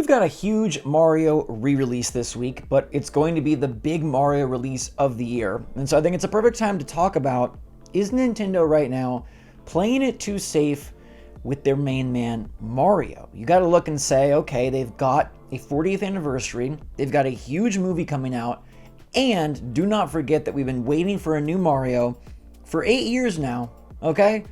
got a huge Mario re-release this week, but it's going to be the big Mario release of the year. And so I think it's a perfect time to talk about, is Nintendo right now playing it too safe with their main man, Mario? You got to look and say, okay, they've got a 40th anniversary, they've got a huge movie coming out, and do not forget that we've been waiting for a new Mario for 8 years now, okay?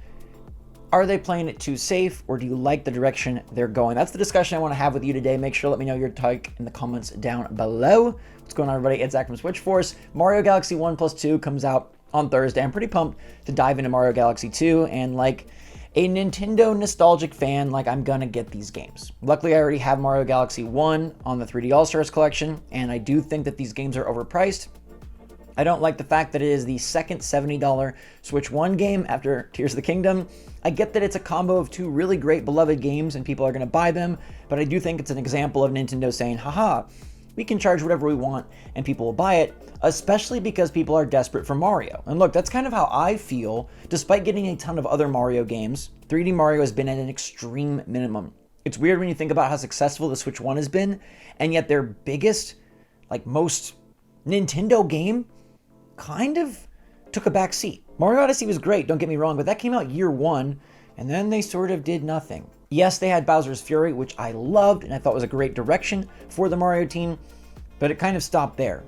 Are they playing it too safe, or do you like the direction they're going? That's the discussion I want to have with you today. Make sure to let me know your take in the comments down below. What's going on, everybody? It's Zach from SwitchForce. Mario Galaxy 1 plus 2 comes out on Thursday. I'm pretty pumped to dive into Mario Galaxy 2, and like a Nintendo nostalgic fan, like I'm gonna get these games. Luckily, I already have Mario Galaxy 1 on the 3D All-Stars collection, and I do think that these games are overpriced. I don't like the fact that it is the second $70 Switch 1 game after Tears of the Kingdom. I get that it's a combo of two really great beloved games and people are going to buy them, but I do think it's an example of Nintendo saying, haha, we can charge whatever we want and people will buy it, especially because people are desperate for Mario. And look, that's kind of how I feel. Despite getting a ton of other Mario games, 3D Mario has been at an extreme minimum. It's weird when you think about how successful the Switch 1 has been, and yet their biggest, like most Nintendo game kind of took a back seat. Mario Odyssey was great, don't get me wrong, but that came out year one, and then they sort of did nothing. Yes, they had Bowser's Fury, which I loved, and I thought was a great direction for the Mario team, but it kind of stopped there.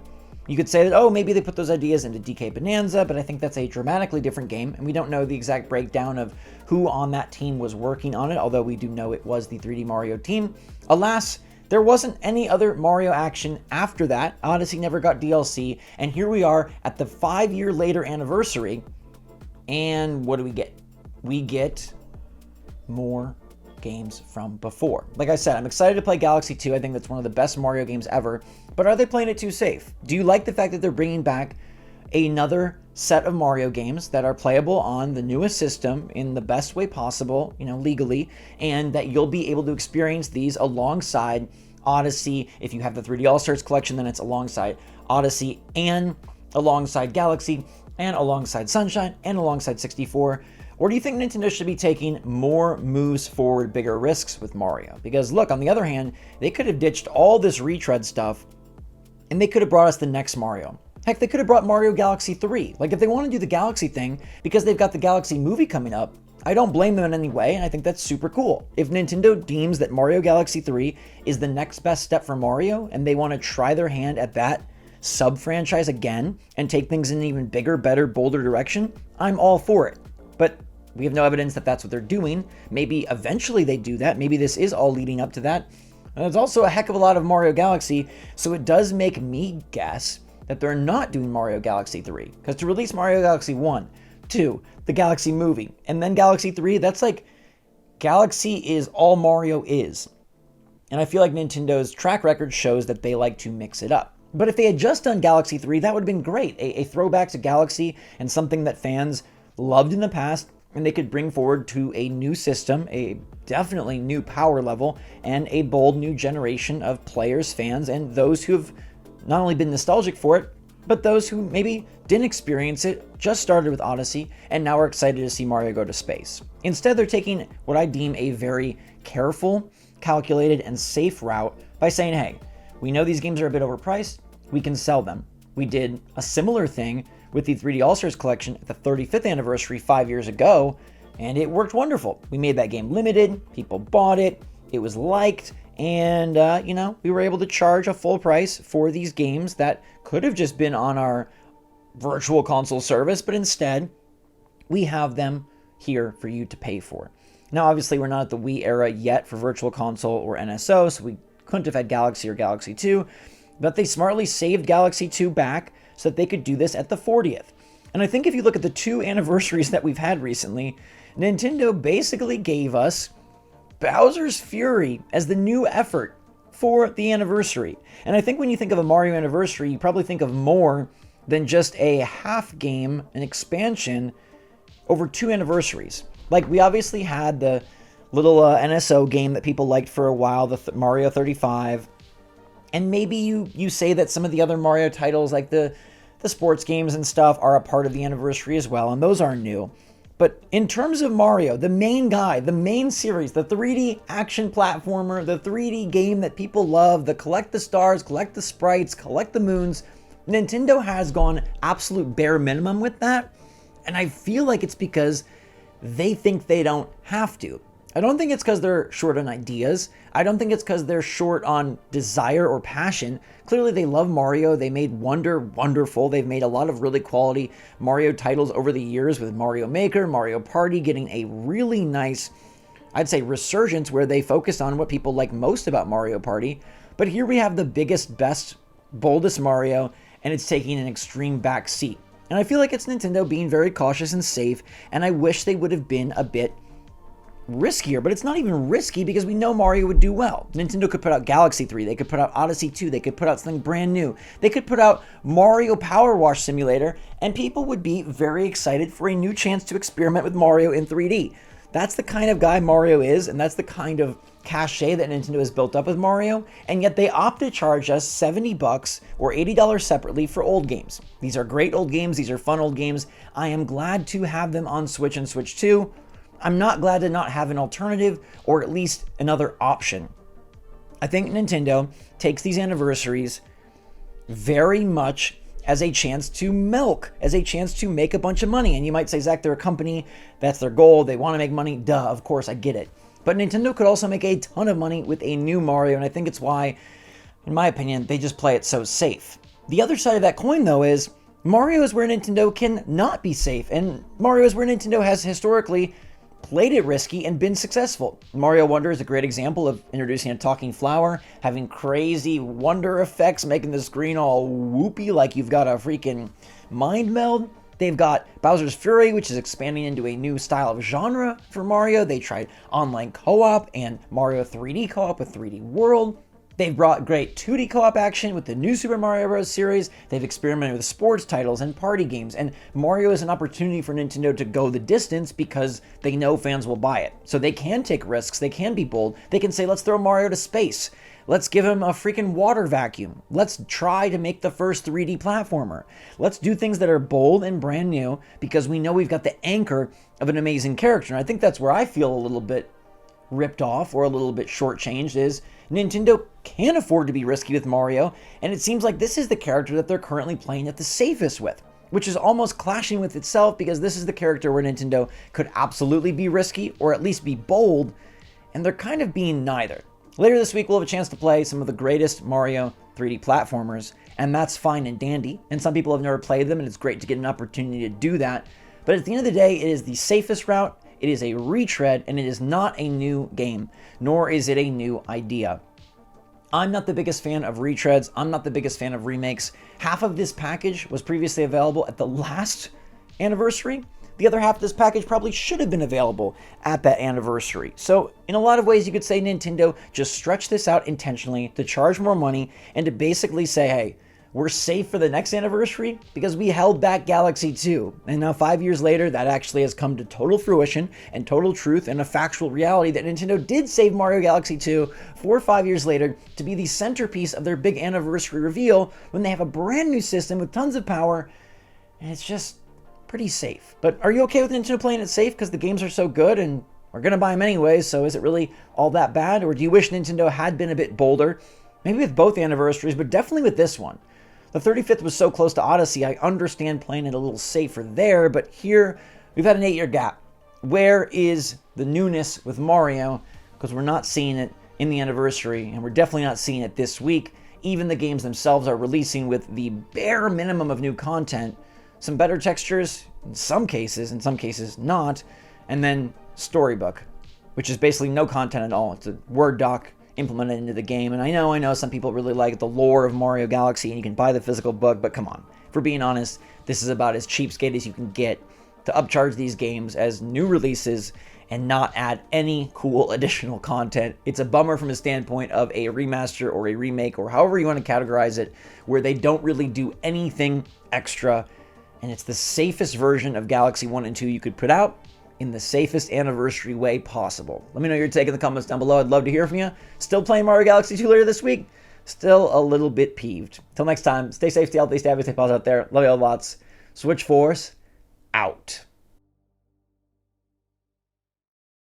You could say that, oh, maybe they put those ideas into DK Bonanza, but I think that's a dramatically different game, and we don't know the exact breakdown of who on that team was working on it, although we do know it was the 3D Mario team. Alas, there wasn't any other Mario action after that. Odyssey never got DLC, and here we are at the 5-year later anniversary, and what do we get? We get more games from before. Like I said, I'm excited to play Galaxy 2. I think that's one of the best Mario games ever, but are they playing it too safe? Do you like the fact that they're bringing back another set of Mario games that are playable on the newest system in the best way possible, legally, and that you'll be able to experience these alongside Odyssey? If you have the 3D All-Stars collection, then it's alongside Odyssey and alongside Galaxy and alongside Sunshine and alongside 64. Or do you think Nintendo should be taking more moves forward, bigger risks with Mario? Because look, on the other hand, they could have ditched all this retread stuff and they could have brought us the next Mario. Heck, they could have brought Mario Galaxy 3. Like, if they want to do the Galaxy thing because they've got the Galaxy movie coming up, I don't blame them in any way, and I think that's super cool. If Nintendo deems that Mario Galaxy 3 is the next best step for Mario, and they want to try their hand at that sub-franchise again and take things in an even bigger, better, bolder direction, I'm all for it. But we have no evidence that that's what they're doing. Maybe eventually they do that. Maybe this is all leading up to that. And there's also a heck of a lot of Mario Galaxy, so it does make me guess that they're not doing Mario Galaxy 3. Because to release Mario Galaxy 1, 2, the Galaxy movie, and then Galaxy 3, that's like Galaxy is all Mario is. And I feel like Nintendo's track record shows that they like to mix it up. But if they had just done Galaxy 3, that would have been great. A throwback to Galaxy and something that fans loved in the past, and they could bring forward to a new system, a definitely new power level, and a bold new generation of players, fans, and those who have not only been nostalgic for it, but those who maybe didn't experience it, just started with Odyssey, and now are excited to see Mario go to space. Instead, they're taking what I deem a very careful, calculated, and safe route by saying, hey, we know these games are a bit overpriced, we can sell them. We did a similar thing with the 3D All-Stars collection at the 35th anniversary 5 years ago, and it worked wonderful. We made that game limited, people bought it, it was liked, and, we were able to charge a full price for these games that could have just been on our virtual console service, but instead, we have them here for you to pay for. Now, obviously, we're not at the Wii era yet for virtual console or NSO, so we couldn't have had Galaxy or Galaxy 2, but they smartly saved Galaxy 2 back so that they could do this at the 40th. And I think if you look at the 2 anniversaries that we've had recently, Nintendo basically gave us Bowser's Fury as the new effort for the anniversary. And I think when you think of a Mario anniversary, you probably think of more than just a half game, an expansion over 2 anniversaries. Like, we obviously had the little NSO game that people liked for a while, the Mario 35. And maybe you say that some of the other Mario titles, like the sports games and stuff, are a part of the anniversary as well, and those are new. But in terms of Mario, the main guy, the main series, the 3D action platformer, the 3D game that people love, the collect the stars, collect the sprites, collect the moons, Nintendo has gone absolute bare minimum with that. And I feel like it's because they think they don't have to. I don't think it's because they're short on ideas. I don't think it's because they're short on desire or passion. Clearly they love Mario. They made Wonder wonderful. They've made a lot of really quality Mario titles over the years with Mario Maker, Mario Party getting a really nice, I'd say, resurgence where they focused on what people like most about Mario Party. But here we have the biggest, best, boldest Mario, and it's taking an extreme back seat. And I feel like it's Nintendo being very cautious and safe, and I wish they would have been a bit riskier, but it's not even risky because we know Mario would do well. Nintendo could put out Galaxy 3, they could put out Odyssey 2, they could put out something brand new. They could put out Mario Power Wash Simulator, and people would be very excited for a new chance to experiment with Mario in 3D. That's the kind of guy Mario is, and that's the kind of cachet that Nintendo has built up with Mario, and yet they opt to charge us $70 or $80 separately for old games. These are great old games, these are fun old games. I am glad to have them on Switch and Switch 2. I'm not glad to not have an alternative or at least another option. I think Nintendo takes these anniversaries very much as a chance to milk, as a chance to make a bunch of money. And you might say, Zach, they're a company, that's their goal, they want to make money. Duh, of course, I get it. But Nintendo could also make a ton of money with a new Mario, and I think it's why, in my opinion, they just play it so safe. The other side of that coin, though, is Mario is where Nintendo can not be safe, and Mario is where Nintendo has historically played it risky and been successful. Mario Wonder is a great example of introducing a talking flower, having crazy wonder effects, making the screen all whoopy like you've got a freaking mind meld. They've got Bowser's Fury, which is expanding into a new style of genre for Mario. They tried online co-op and Mario 3D co-op with 3D World. They've brought great 2D co-op action with the new Super Mario Bros. Series. They've experimented with sports titles and party games. And Mario is an opportunity for Nintendo to go the distance because they know fans will buy it. So they can take risks. They can be bold. They can say, let's throw Mario to space. Let's give him a freaking water vacuum. Let's try to make the first 3D platformer. Let's do things that are bold and brand new because we know we've got the anchor of an amazing character. And I think that's where I feel a little bit ripped off or a little bit shortchanged is Nintendo can afford to be risky with Mario, and it seems like this is the character that they're currently playing it the safest with, which is almost clashing with itself because this is the character where Nintendo could absolutely be risky or at least be bold, and they're kind of being neither. Later this week, we'll have a chance to play some of the greatest Mario 3D platformers, and that's fine and dandy, and some people have never played them, and it's great to get an opportunity to do that, but at the end of the day, it is the safest route. It is a retread, and it is not a new game, nor is it a new idea. I'm not the biggest fan of retreads. I'm not the biggest fan of remakes. Half of this package was previously available at the last anniversary. The other half of this package probably should have been available at that anniversary. So in a lot of ways, you could say Nintendo just stretched this out intentionally to charge more money and to basically say, hey, we're safe for the next anniversary because we held back Galaxy 2. And now 5 years later, that actually has come to total fruition and total truth and a factual reality that Nintendo did save Mario Galaxy 2 4 or 5 years later to be the centerpiece of their big anniversary reveal when they have a brand new system with tons of power. And it's just pretty safe. But are you okay with Nintendo playing it safe because the games are so good and we're going to buy them anyways, so is it really all that bad? Or do you wish Nintendo had been a bit bolder? Maybe with both anniversaries, but definitely with this one. The 35th was so close to Odyssey, I understand playing it a little safer there, but here we've had an 8-year gap. Where is the newness with Mario? Because we're not seeing it in the anniversary, and we're definitely not seeing it this week. Even the games themselves are releasing with the bare minimum of new content. Some better textures, in some cases not, and then Storybook, which is basically no content at all. It's a Word doc implemented into the game. And I know some people really like the lore of Mario Galaxy and you can buy the physical book, but come on. If we're being honest, this is about as cheapskate as you can get to upcharge these games as new releases and not add any cool additional content. It's a bummer from a standpoint of a remaster or a remake or however you want to categorize it, where they don't really do anything extra. And it's the safest version of Galaxy 1 and 2 you could put out in the safest anniversary way possible. Let me know your take in the comments down below. I'd love to hear from you. Still playing Mario Galaxy 2 later this week? Still a little bit peeved. Till next time, stay safe, stay healthy, stay happy, stay positive out there. Love you all lots. SwitchForce, out.